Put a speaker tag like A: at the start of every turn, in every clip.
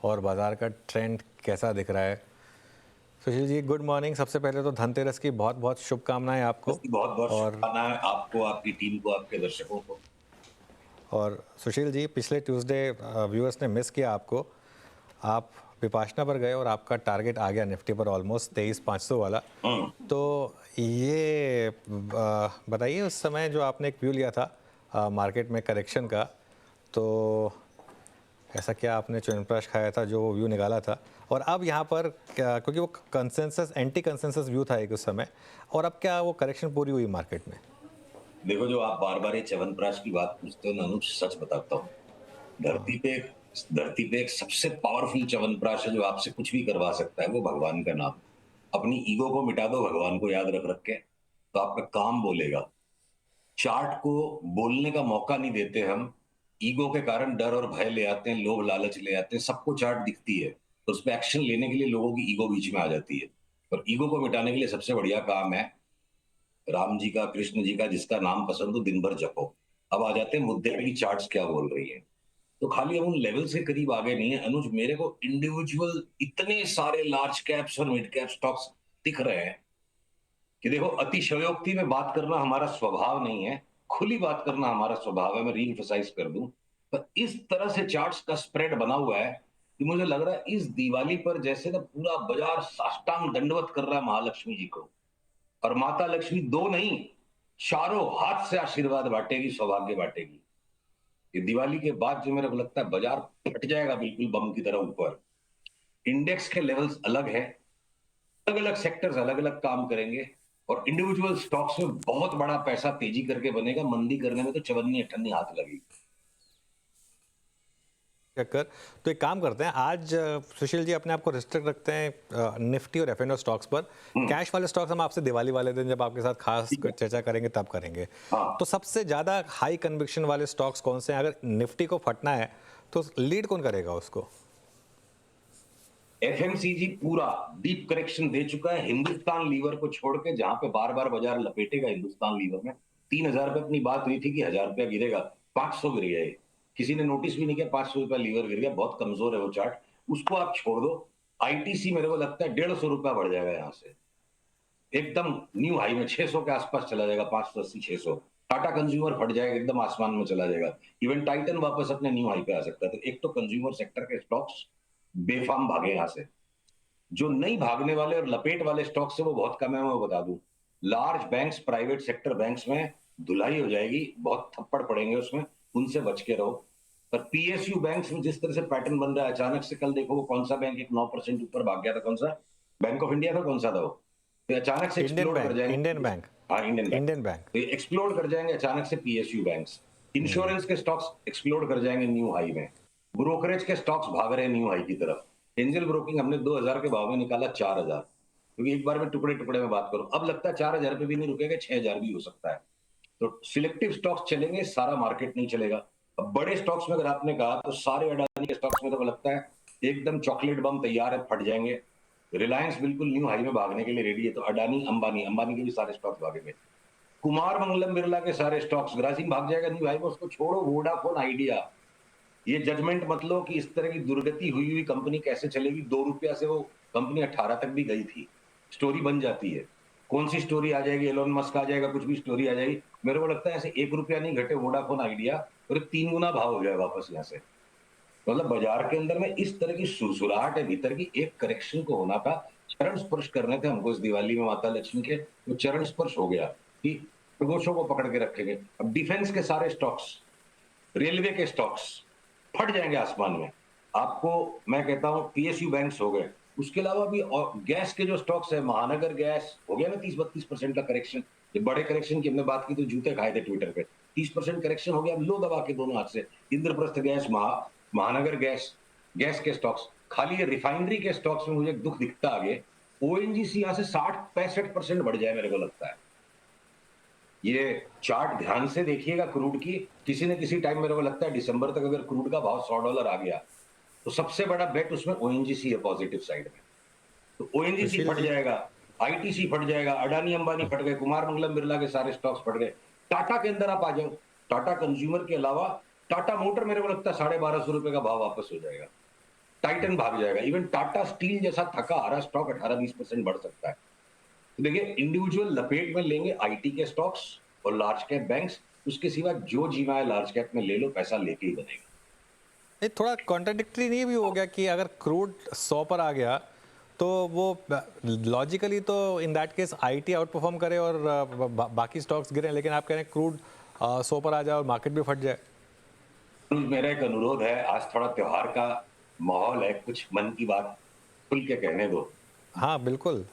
A: और बाज़ार का ट्रेंड कैसा दिख रहा है। Sushil ji, good morning. सबसे पहले तो धनतेरस की बहुत बहुत शुभकामनाएं आपको।
B: इसकी बहुत-बहुत
A: और
B: शुभकामनाएँ आपको, आपकी टीम को, आपके दर्शकों को।
A: सुशील जी, पिछले ट्यूसडे व्यूअर्स ने मिस किया आपको। आप विपाशना पर गए और आपका टारगेट आ गया निफ्टी पर ऑलमोस्ट 23,500 वाला।
B: हुँ।
A: तो ये बताइए, उस समय जो आपने एक व्यू लिया था मार्केट में करेक्शन का, तो ऐसा क्या आपने च्यवनप्राश खाया था जो व्यू निकाला था? और अब यहाँ पर क्या, क्योंकि वो कंसेंसस एंटी कंसेंसस व्यू था एक उस समय, और अब क्या वो करेक्शन पूरी हुई मार्केट में?
B: देखो, जो आप बार-बार ये च्यवनप्राश की बात पूछते हो ना अनुज, सच बताता हूँ।
A: हाँ।
B: धरती पे एक सबसे पावरफुल च्यवनप्राश है जो आपसे कुछ भी करवा सकता है, वो भगवान का नाम। अपनी ईगो को मिटा दो भगवान को याद रख के, तो आपका काम बोलेगा। चार्ट को बोलने का मौका नहीं देते हम। ईगो के कारण डर और भय ले आते हैं, लोभ लालच ले आते हैं। सबको चार्ट दिखती है, तो उस पे एक्शन लेने के लिए लोगों की ईगो बीच में आ जाती है। और ईगो को मिटाने के लिए सबसे बढ़िया काम है राम जी का, कृष्ण जी का, जिसका नाम पसंद हो दिन भर जपो। अब आ जाते हैं मुद्दे पे कि चार्ट्स क्या बोल रही है। तो खाली हम उन लेवल्स के करीब आगे नहीं है अनुज, मेरे को इंडिविजुअल इतने सारे लार्ज कैप्स और मिड कैप स्टॉक्स दिख रहे हैं कि देखो, अतिशयोक्ति में बात करना हमारा स्वभाव नहीं है, खुली बात करना हमारा स्वभाव है। मैं रीएम्फसाइज कर दूं, पर इस तरह से चार्ट्स का स्प्रेड बना हुआ है कि मुझे लग रहा है इस दिवाली पर जैसे ना पूरा बाजार साष्टांग दंडवत कर रहा है महालक्ष्मी जी को। और माता लक्ष्मी दो नहीं, चारों हाथ से आशीर्वाद बांटेगी, सौभाग्य बांटेगी। ये दिवाली के बाद जो मेरे को लगता है बाजार फट जाएगा बिल्कुल बम की तरह ऊपर। इंडेक्स के लेवल्स अलग है, अलग अलग सेक्टर्स अलग अलग काम करेंगे, और इंडिविजुअल स्टॉक्स में बहुत बड़ा पैसा तेजी करके बनेगा। मंदी करने में तो चवन्नी अठन्नी हाथ लगेगी।
A: चक्कर। तो एक काम करते हैं, आज सुशील जी अपने आप को रिस्ट्रिक्ट रखते हैं निफ्टी और एफएनओ स्टॉक्स पर। कैश वाले स्टॉक्स हम आपसे दिवाली वाले दिन जब आपके साथ खास
B: ठीक है।
A: चर्चा करेंगे तब करेंगे।
B: हाँ।
A: तो सबसे ज़्यादा हाई कन्विक्शन वाले स्टॉक्स कौन से हैं? अगर निफ्टी को फटना है तो लीड कौन करेगा उसको?
B: एफएमसीजी पूरा डीप करेक्शन दे चुका है हिंदुस्तान लीवर को छोड़ के, जहां पे बार बार बाजार लपेटेगा हिंदुस्तान लीवर में। 3,000 पे अपनी बात हुई थी कि 1,000 रुपया गिरेगा, 500 गिर गया। किसी ने नोटिस भी नहीं किया, 500 रुपया लीवर गिर गया। बहुत कमजोर है वो चार्ट, उसको आप छोड़ दो। आईटीसी मेरे को लगता है 150 रुपया बढ़ जाएगा यहां से, एकदम न्यू हाई में 600 के आसपास चला जाएगा, 580 600। टाटा कंज्यूमर फट जाएगा, एकदम आसमान में चला जाएगा। इवन टाइटन वापस अपने न्यू हाई पे आ सकता है। तो एक तो कंज्यूमर सेक्टर के स्टॉक्स बेफाम भागे यहां से। जो नहीं भागने वाले और लपेट वाले स्टॉक्स है वो बहुत कम है, मैं बता दूं। Large banks, private sector banks में धुलाई हो जाएगी, बहुत थप्पड़ पड़ेंगे उसमें, उनसे बच के रहो। पर पीएसयू बैंक्स में जिस तरह से पैटर्न बन रहा है, अचानक से कल देखो वो कौन सा बैंक एक 9% ऊपर भाग गया था, कौन सा बैंक ऑफ इंडिया था, कौन सा था वो, तो अचानक से
A: इंडियन
B: एक्सप्लोड कर
A: बैंक, इंडियन
B: जाएंगे।
A: बैंक।
B: हाँ, इंडियन बैंक।
A: Indian bank.
B: तो एक्सप्लोड कर जाएंगे अचानक से पीएसयू बैंक्स। इंश्योरेंस के स्टॉक्स एक्सप्लोड कर जाएंगे न्यू हाई में। ब्रोकरेज के स्टॉक्स भाग रहे हैं न्यू हाई की तरफ। एंजल ब्रोकिंग हमने 2,000 के भाव में निकाला 4,000, क्योंकि एक बार में टुकड़े टुकड़े में बात करो। अब लगता है 4,000 पे भी नहीं रुकेगा, 6,000 भी हो सकता है। तो सिलेक्टिव स्टॉक्स चलेंगे, सारा मार्केट नहीं चलेगा। अब बड़े स्टॉक्स में अगर आपने कहा तो सारे अडानी के स्टॉक्स में तो लगता है एकदम चॉकलेट बम तैयार है, फट जाएंगे। रिलायंस बिल्कुल न्यू हाई में भागने के लिए रेडी है, तो अडानी, अंबानी, अंबानी के भी सारे स्टॉक्स भागेंगे। कुमार मंगलम बिरला के सारे स्टॉक्स, ग्रासिम भाग जाएगा न्यू हाई में, उसको छोड़ो। वोडाफोन आइडिया, ये जजमेंट मत लो कि इस तरह की दुर्गति हुई हुई कंपनी कैसे चलेगी। 2 रुपया से वो कंपनी 18 तक भी गई थी। स्टोरी बन जाती है, कौन सी स्टोरी आ जाएगी, एलोन मस्क आ जाएगा, कुछ भी स्टोरी आ जाएगी। मेरे को लगता है ऐसे 1 रुपया नहीं घटे वोडाफोन आइडिया, और 3 गुना भाव हो जाए वापस यहाँ से। मतलब बाजार के अंदर में इस तरह की सुरसुराहट है भीतर की। एक करेक्शन को होना था, चरण स्पर्श करने थे हमको इस दिवाली में माता लक्ष्मी के, वो चरण स्पर्श हो गया कि प्रदोषों को पकड़ के रखेंगे। अब डिफेंस के सारे स्टॉक्स, रेलवे के स्टॉक्स फट जाएंगे आसमान में। आपको मैं कहता हूं पीएसयू बैंक्स हो गए, उसके अलावा भी और गैस के जो स्टॉक्स है, महानगर गैस हो गया ना 30-32% का करेक्शन। जब बड़े करेक्शन की हमने बात की तो जूते खाए थे ट्विटर पे। 30% करेक्शन हो गया, लो दबा के दोनों हाथ से। इंद्रप्रस्थ गैस, महानगर गैस, गैस के स्टॉक्स। खाली ये रिफाइनरी के स्टॉक्स में मुझे दुख दिखता आगे। ओएनजीसी यहां से 60-65% बढ़ जाए मेरे को लगता है। ये चार्ट ध्यान से देखिएगा क्रूड की। किसी न किसी टाइम मेरे को लगता है दिसंबर तक अगर क्रूड का भाव $100 आ गया, तो सबसे बड़ा बेट उसमें ओएनजीसी है पॉजिटिव साइड में। तो ओएनजीसी
A: सुशील
B: फट
A: जी।
B: जाएगा, आईटीसी फट जाएगा, अडानी अंबानी फट गए, कुमार मंगलम बिरला के सारे स्टॉक्स फट गए। टाटा के अंदर आप आ जाओ, टाटा कंज्यूमर के अलावा टाटा मोटर मेरे को लगता है 1,250 रुपए का भाव वापस हो जाएगा। टाइटन भाग जाएगा, इवन टाटा स्टील जैसा थका हारा स्टॉक 18-20% बढ़ सकता है। तो देखिए इंडिविजुअल लपेट में लेंगे आईटी के स्टॉक्स और लार्ज कैप बैंक्स, उसके सिवा जो जीना है लार्ज कैप में ले लो, पैसा लेके ही बनेगा।
A: ये थोड़ा कॉन्ट्राडिक्टरी नहीं भी हो गया कि अगर क्रूड 100 पर आ गया तो वो लॉजिकली तो in that case IT out perform करे और बाकी स्टॉक्स गिरे, लेकिन आप कह रहे हैं क्रूड 100 पर आ जाए और मार्केट भी फट जाए।
B: मेरा एक अनुरोध है, आज थोड़ा त्योहार का माहौल है, कुछ मन की बात खुल के कहने दो।
A: हाँ बिल्कुल,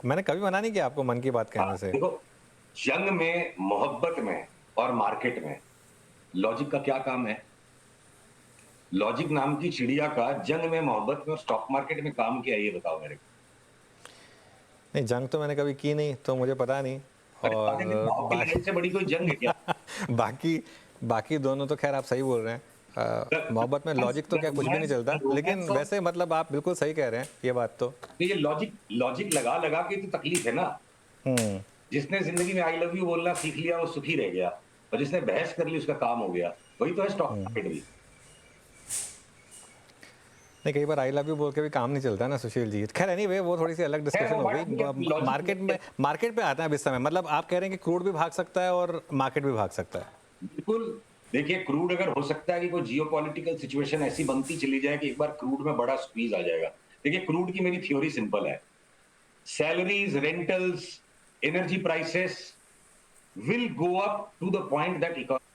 A: मैंने कभी मना नहीं किया आपको मन की बात कहने से।
B: देखो, जंग में, मोहब्बत में और मार्केट में लॉजिक का क्या काम है? लॉजिक नाम की चिड़िया का जंग में, मोहब्बत में और स्टॉक मार्केट में काम क्या है, ये बताओ मेरे को।
A: नहीं, जंग तो मैंने कभी की नहीं तो मुझे पता नहीं।
B: अरे
A: और
B: साले के भाव की लड़ाई से बड़ी कोई जंग है क्या?
A: बाकी बाकी दोनों तो खैर आप सही बोल रहे हैं। मोहब्बत में लॉजिक तो क्या कुछ भी नहीं चलता, लेकिन वैसे मतलब आप बिल्कुल सही कह रहे हैं ये बात तो।
B: ये लॉजिक लॉजिक लगा लगा के तो तकलीफ है ना।
A: हम्म।
B: जिसने जिंदगी में आई लव यू बोलना सीख लिया वो सुखी रह गया, और जिसने बहस कर ली उसका काम हो गया। वही तो है स्टॉक मार्केट भी।
A: नहीं, कई बार आई लव यू बोल के भी काम नहीं चलता ना सुशील जी। खैर एनीवे वो थोड़ी सी अलग
B: है
A: डिस्कशन
B: वो
A: हो
B: बात, ठीक है,
A: गई।
B: लॉजिक
A: मार्केट पे आते हैं अब इस समय। मतलब आप कह रहे हैं कि क्रूड भी भाग सकता है और मार्केट भी भाग सकता है।
B: बिल्कुल। देखिए क्रूड, अगर हो सकता है कि कोई जियोपॉलिटिकल सिचुएशन ऐसी बनती चली जाए कि एक बार क्रूड में बड़ा स्क्वीज आ जाएगा। देखिए क्रूड की मेरी थ्योरी सिंपल है, salaries, rentals, energy prices will go up to the point that economy